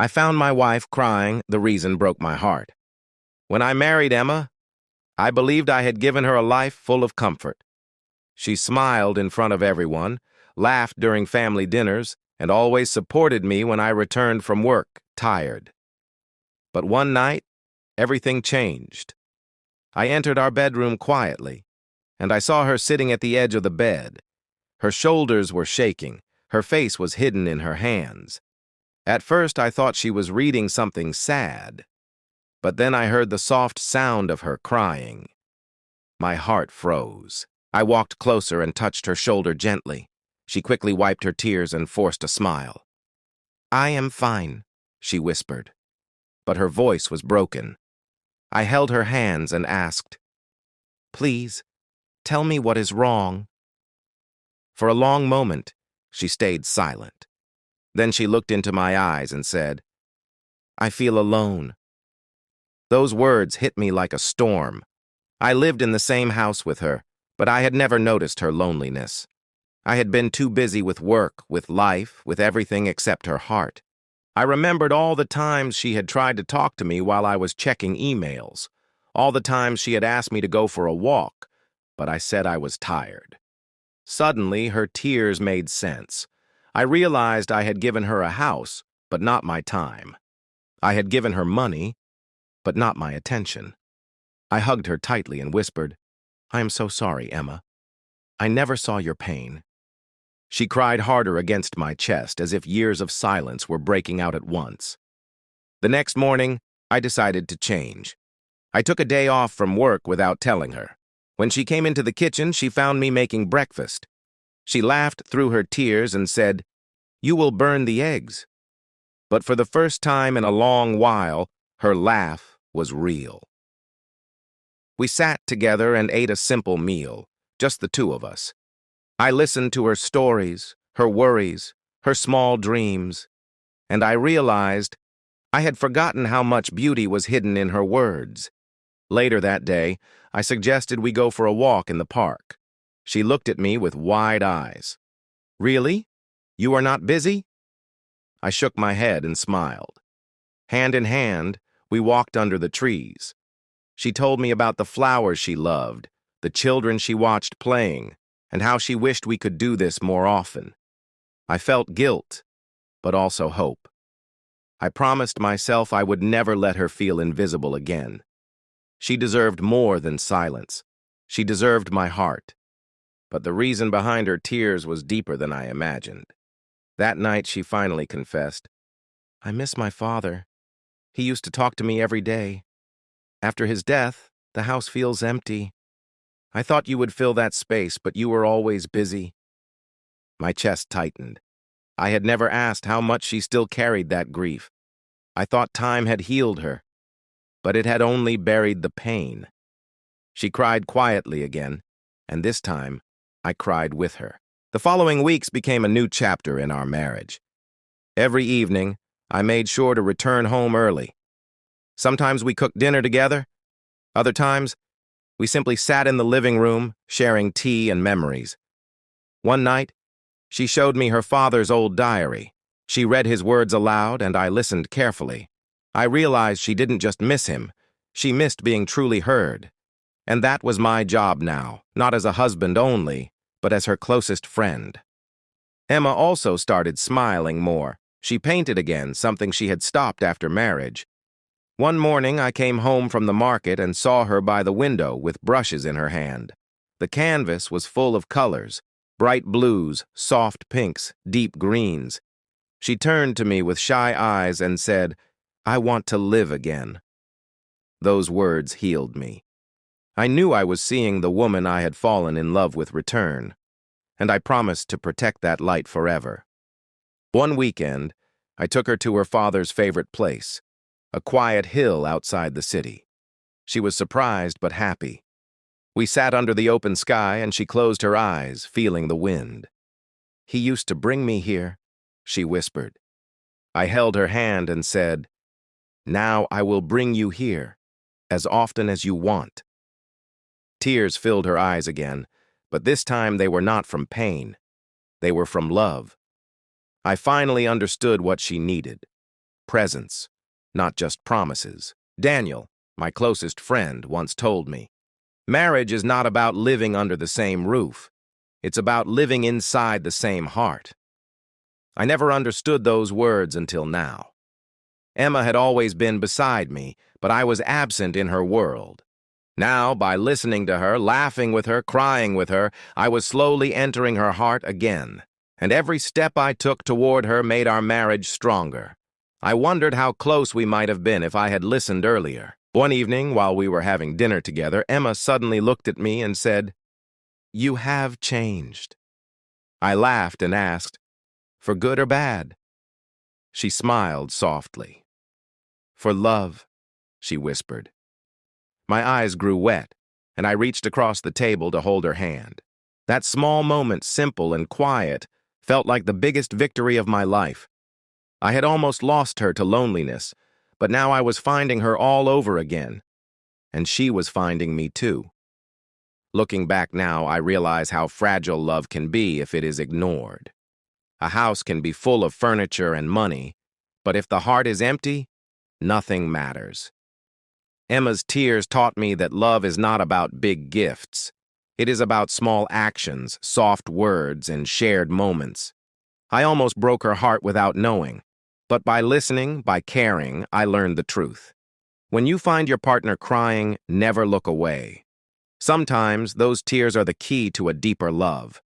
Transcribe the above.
I found my wife crying. The reason broke my heart. When I married Emma, I believed I had given her a life full of comfort. She smiled in front of everyone, laughed during family dinners, and always supported me when I returned from work, tired. But one night, everything changed. I entered our bedroom quietly, and I saw her sitting at the edge of the bed. Her shoulders were shaking, her face was hidden in her hands. At first, I thought she was reading something sad, but then I heard the soft sound of her crying. My heart froze. I walked closer and touched her shoulder gently. She quickly wiped her tears and forced a smile. "I am fine," she whispered, but her voice was broken. I held her hands and asked, "Please, tell me what is wrong." For a long moment, she stayed silent. Then she looked into my eyes and said, "I feel alone." Those words hit me like a storm. I lived in the same house with her, but I had never noticed her loneliness. I had been too busy with work, with life, with everything except her heart. I remembered all the times she had tried to talk to me while I was checking emails, all the times she had asked me to go for a walk, but I said I was tired. Suddenly, her tears made sense. I realized I had given her a house, but not my time. I had given her money, but not my attention. I hugged her tightly and whispered, "I am so sorry, Emma. I never saw your pain." She cried harder against my chest, as if years of silence were breaking out at once. The next morning, I decided to change. I took a day off from work without telling her. When she came into the kitchen, she found me making breakfast. She laughed through her tears and said, "You will burn the eggs." But for the first time in a long while, her laugh was real. We sat together and ate a simple meal, just the two of us. I listened to her stories, her worries, her small dreams, and I realized I had forgotten how much beauty was hidden in her words. Later that day, I suggested we go for a walk in the park. She looked at me with wide eyes. "Really? You are not busy?" I shook my head and smiled. Hand in hand, we walked under the trees. She told me about the flowers she loved, the children she watched playing, and how she wished we could do this more often. I felt guilt, but also hope. I promised myself I would never let her feel invisible again. She deserved more than silence. She deserved my heart. But the reason behind her tears was deeper than I imagined. That night, she finally confessed, "I miss my father. He used to talk to me every day. After his death, the house feels empty. I thought you would fill that space, but you were always busy." My chest tightened. I had never asked how much she still carried that grief. I thought time had healed her, but it had only buried the pain. She cried quietly again, and this time, I cried with her. The following weeks became a new chapter in our marriage. Every evening, I made sure to return home early. Sometimes we cooked dinner together. Other times, we simply sat in the living room, sharing tea and memories. One night, she showed me her father's old diary. She read his words aloud, and I listened carefully. I realized she didn't just miss him. She missed being truly heard. And that was my job now, not as a husband only, but as her closest friend. Emma also started smiling more. She painted again, something she had stopped after marriage. One morning, I came home from the market and saw her by the window with brushes in her hand. The canvas was full of colors, bright blues, soft pinks, deep greens. She turned to me with shy eyes and said, "I want to live again." Those words healed me. I knew I was seeing the woman I had fallen in love with return, and I promised to protect that light forever. One weekend, I took her to her father's favorite place, a quiet hill outside the city. She was surprised but happy. We sat under the open sky and she closed her eyes, feeling the wind. "He used to bring me here," she whispered. I held her hand and said, "Now I will bring you here, as often as you want." Tears filled her eyes again, but this time they were not from pain. They were from love. I finally understood what she needed. presence, not just promises. Daniel, my closest friend, once told me, marriage is not about living under the same roof. It's about living inside the same heart. I never understood those words until now. Emma had always been beside me, but I was absent in her world. Now, by listening to her, laughing with her, crying with her, I was slowly entering her heart again, and every step I took toward her made our marriage stronger. I wondered how close we might have been if I had listened earlier. One evening, while we were having dinner together, Emma suddenly looked at me and said, "You have changed." I laughed and asked, "For good or bad?" She smiled softly. "For love," she whispered. My eyes grew wet, and I reached across the table to hold her hand. That small moment, simple and quiet, felt like the biggest victory of my life. I had almost lost her to loneliness, but now I was finding her all over again, and she was finding me too. Looking back now, I realize how fragile love can be if it is ignored. A house can be full of furniture and money, but if the heart is empty, nothing matters. Emma's tears taught me that love is not about big gifts. It is about small actions, soft words, and shared moments. I almost broke her heart without knowing, but by listening, by caring, I learned the truth. When you find your partner crying, never look away. Sometimes those tears are the key to a deeper love.